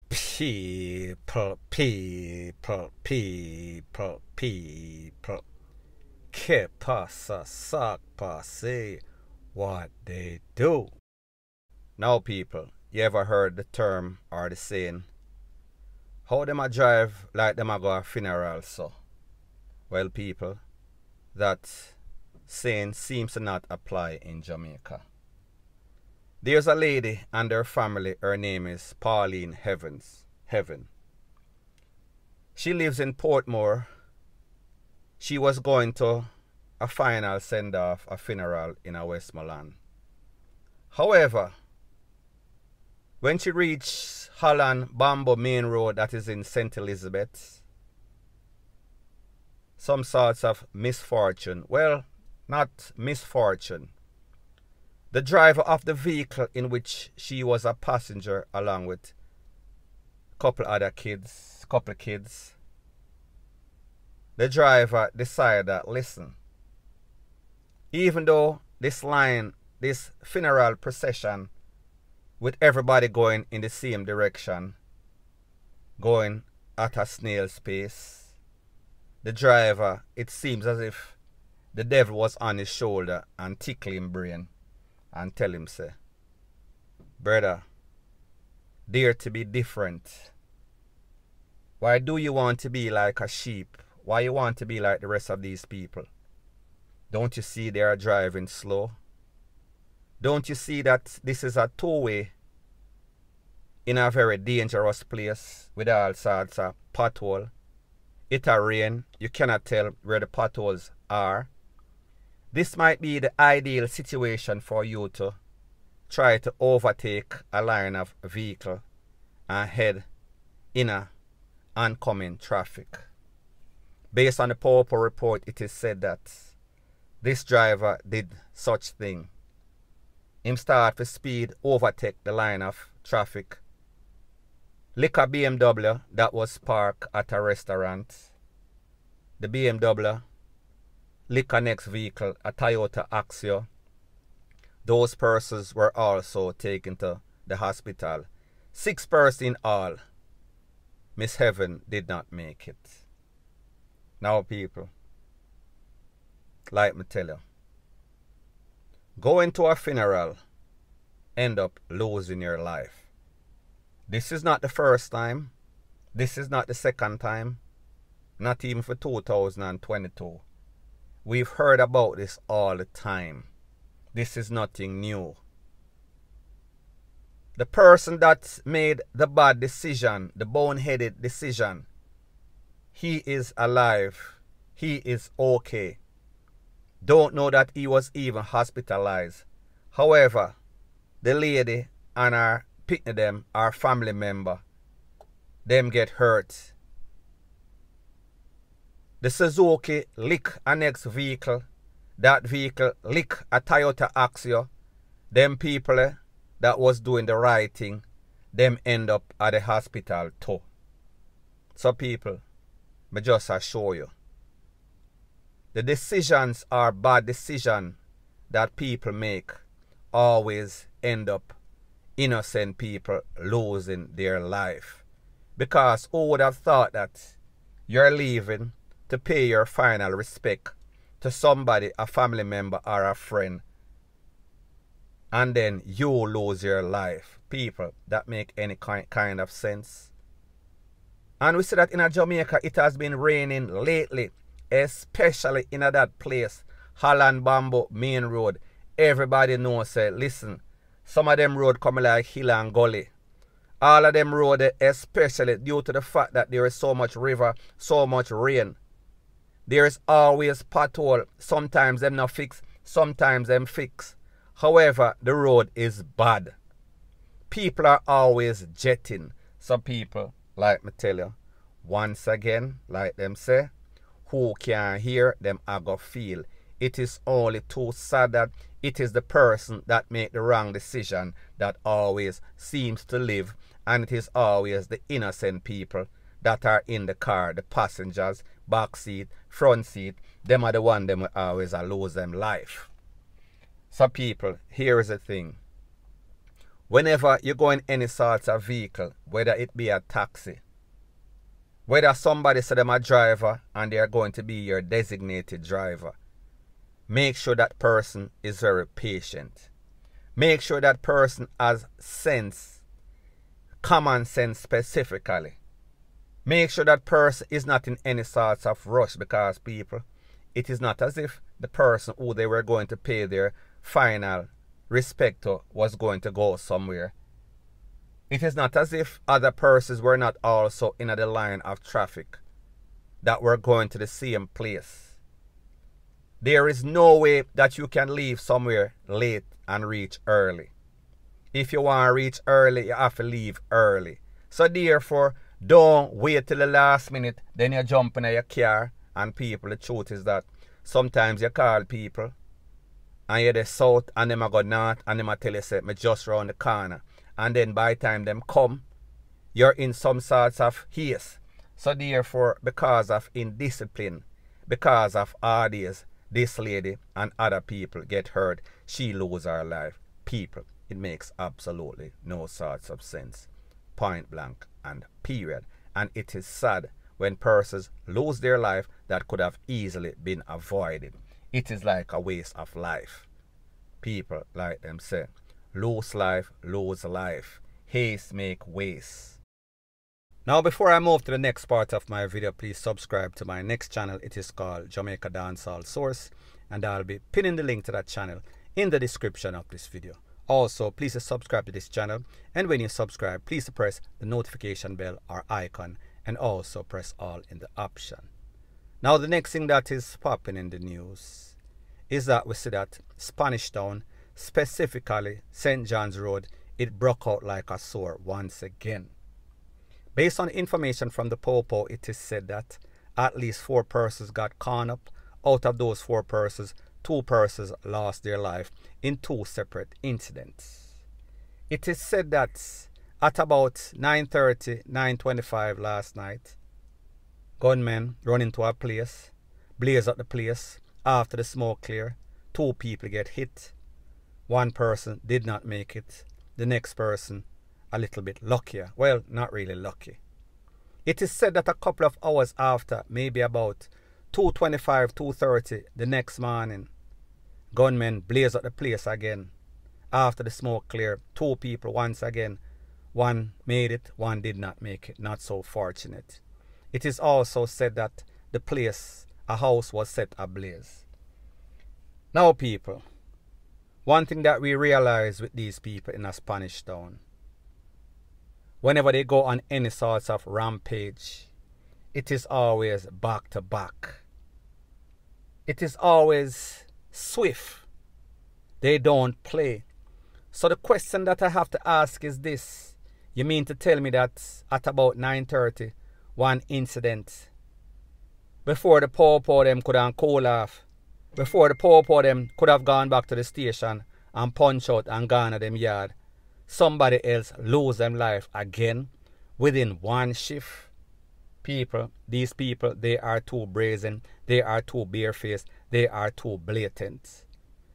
People. Que pasa, sac passe, what they do. Now, people, you ever heard the term or the saying, how them a drive like them a go a funeral, so? Well, people, that saying seems to not apply in Jamaica. There's a lady and her family. Her name is Pauline Heaven. She lives in Portmore. She was going to a final send-off, a funeral in a Westmoreland. However, when she reached Holland Bamboo Main Road, that is in St. Elizabeth, some sorts of misfortune, well, not misfortune. The driver of the vehicle in which she was a passenger along with a couple kids, the driver decided that, listen, even though this funeral procession with everybody going in the same direction, going at a snail's pace, the driver, it seems as if the devil was on his shoulder and tickling him brain and tell him, say, brother, dare to be different. Why do you want to be like a sheep? Why you want to be like the rest of these people? Don't you see they are driving slow? Don't you see that this is a two-way in a very dangerous place with all sorts of pothole? It a rain, you cannot tell where the potholes are. This might be the ideal situation for you to try to overtake a line of vehicle and head in a oncoming traffic. Based on the Popo report, it is said that this driver did such thing. Him start to speed overtake the line of traffic. Lick a BMW that was parked at a restaurant. The BMW lick a next vehicle, a Toyota Axio. Those persons were also taken to the hospital. 6 persons in all. Miss Heaven did not make it. Now, people, like me tell you, going to a funeral, end up losing your life. This is not the first time. This is not the second time. Not even for 2022. We've heard about this all the time. This is nothing new. The person that made the bad decision, the boneheaded decision, he is alive. He is okay. Don't know that he was even hospitalized. However, the lady and her picnic them, our family member, them get hurt. The Suzuki lick a next vehicle. That vehicle lick a Toyota Axio. Them people that was doing the right thing, them end up at the hospital too. So people, me just assure you, the decisions are bad decisions that people make always end up innocent people losing their life. Because who would have thought that you're leaving to pay your final respect to somebody, a family member or a friend, and then you lose your life? People, that make any kind of sense? And we see that in Jamaica, it has been raining lately, especially in that place, Holland Bamboo Main Road. Everybody knows, say, listen, some of them road come like hill and gully. All of them road, especially due to the fact that there is so much river, so much rain. There is always pothole. Sometimes them not fix, sometimes them fix. However, the road is bad. People are always jetting. Some people, like me tell you, once again, like them say, who can hear, them I go feel. It is only too sad that it is the person that make the wrong decision that always seems to live, and it is always the innocent people that are in the car, the passengers, back seat, front seat, them are the one them will always lose them life. So people, here is the thing. whenever you go in any sort of vehicle, whether it be a taxi, whether somebody said them a driver and they are going to be your designated driver, make sure that person is very patient. Make sure that person has sense, common sense specifically. Make sure that person is not in any sorts of rush, because people, it is not as if the person who they were going to pay their final respect to was going to go somewhere. It is not as if other persons were not also in the line of traffic that were going to the same place. There is no way that you can leave somewhere late and reach early. If you want to reach early, you have to leave early. So therefore, don't wait till the last minute, then you jump in your car. And people, the truth is that sometimes you call people and you're the south and them a go north and them a tell you say, me just round the corner. And then by the time them come, you're in some sorts of haste. So therefore, because of indiscipline, because of all this lady and other people get hurt, she lose her life. People, it makes absolutely no sorts of sense. Point blank and period. And it is sad when persons lose their life that could have easily been avoided. It is like a waste of life. People, like them say, lose life, lose life. Haste make waste. Now before I move to the next part of my video, please subscribe to my next channel. It is called Jamaica Dancehall Source, and I'll be pinning the link to that channel in the description of this video. Also, please subscribe to this channel, and when you subscribe, please press the notification bell or icon, and also press all in the option. Now the next thing that is popping in the news is that we see that Spanish Town, specifically St. John's Road, it broke out like a sore once again. Based on information from the Popo, it is said that at least 4 persons got caught up. Out of those 4 persons, 2 persons lost their life in 2 separate incidents. It is said that at about 9:30, 9:25 last night, gunmen run into a place, blaze up the place. After the smoke clear, 2 people get hit. 1 person did not make it. The next person a little bit luckier. Well, not really lucky. It is said that a couple of hours after, maybe about 2:25, 2:30 the next morning, gunmen blaze up the place again. After the smoke clear, 2 people once again. 1 made it, 1 did not make it. Not so fortunate. It is also said that the place, a house, was set ablaze. Now people, one thing that we realize with these people in a Spanish Town, whenever they go on any sorts of rampage, it is always back to back. It is always swift. They don't play. So the question that I have to ask is this. You mean to tell me that at about 9:30, 1 incident, before the Popo them could have cool off, before the Popo them could have gone back to the station and punch out and gone to them yard, somebody else lose them life again within 1 shift? People, these people, they are too brazen, they are too barefaced, they are too blatant.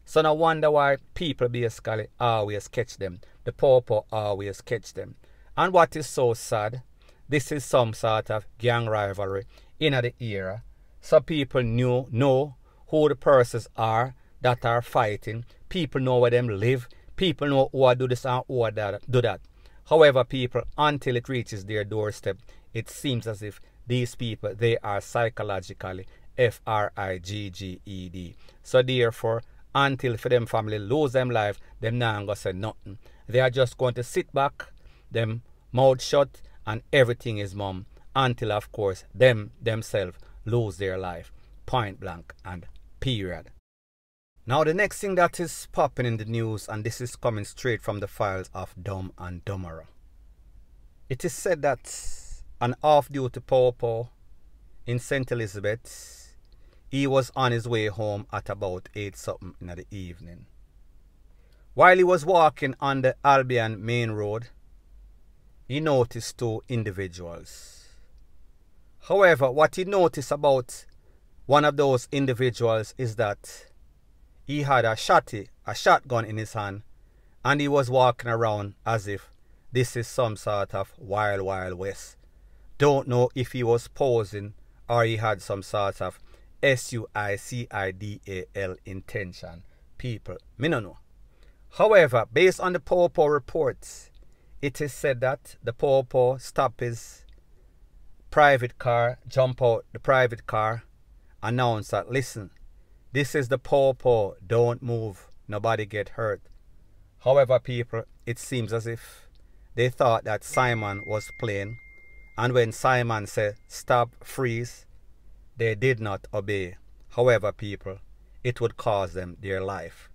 So no wonder why people basically always catch them. The Popo always catch them. And what is so sad, this is some sort of gang rivalry in the era. So people know who the persons are that are fighting. People know where them live. People know who do this and who do that. However, people, until it reaches their doorstep, it seems as if these people, they are psychologically frigged. So therefore, until for them family lose them life, them not going to say nothing. They are just going to sit back, them mouth shut, and everything is mum, until of course themselves lose their life. Point blank and period. Now the next thing that is popping in the news, and this is coming straight from the files of Dumb and Dumberer. It is said that an off-duty Popo in St. Elizabeth, he was on his way home at about 8 something in the evening. While he was walking on the Albion main road, he noticed 2 individuals. However, what he noticed about one of those individuals is that he had a shotgun in his hand, and he was walking around as if this is some sort of wild, wild west. Don't know if he was posing or he had some sort of suicidal intention. People, me no know. However, based on the Popo reports, it is said that the Popo stopped his private car, jump out the private car, announce that, listen, this is the Popo, don't move, nobody get hurt. However, people, it seems as if they thought that Simon was playing, and when Simon said stop, freeze, they did not obey. However, people, it would cost them their life.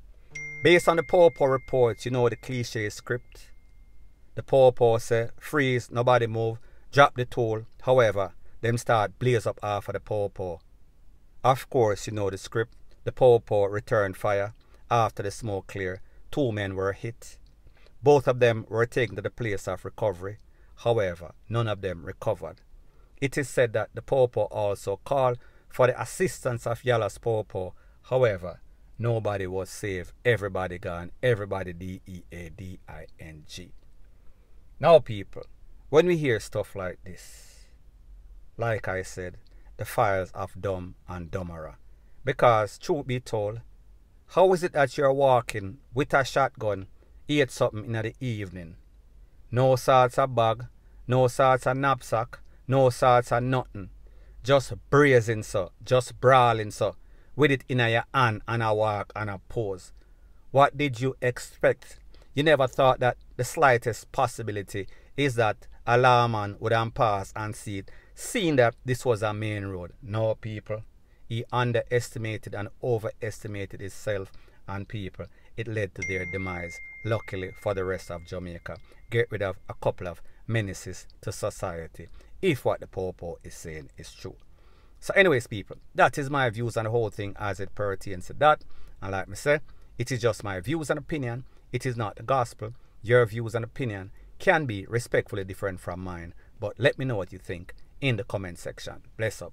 Based on the Popo reports, you know the cliche script. The Popo say freeze, nobody move, drop the tool. However, them start blaze up after the Popo. Of course, you know the script. The Popo returned fire. After the smoke cleared, 2 men were hit. Both of them were taken to the place of recovery. However, none of them recovered. It is said that the Popo also called for the assistance of Yalla's Popo. However, nobody was saved. Everybody gone. Everybody deading. Now, people, when we hear stuff like this, like I said, the fires of Dumb and Dumberer. Because, truth be told, how is it that you're walking with a shotgun, eat something in the evening? No sorts of bag, no sorts of knapsack, no sorts of nothing. Just brazen so, just brawling so, with it in your hand and a walk and a pose. What did you expect? You never thought that the slightest possibility is that a lawman would pass and see it, seeing that this was a main road. No, people. He underestimated and overestimated himself and people. It led to their demise. Luckily for the rest of Jamaica, get rid of a couple of menaces to society, if what the Popo is saying is true. So anyways, people, that is my views on the whole thing as it pertains to that. And like me say, it is just my views and opinion. It is not the gospel. Your views and opinion can be respectfully different from mine. But let me know what you think in the comment section. Bless up.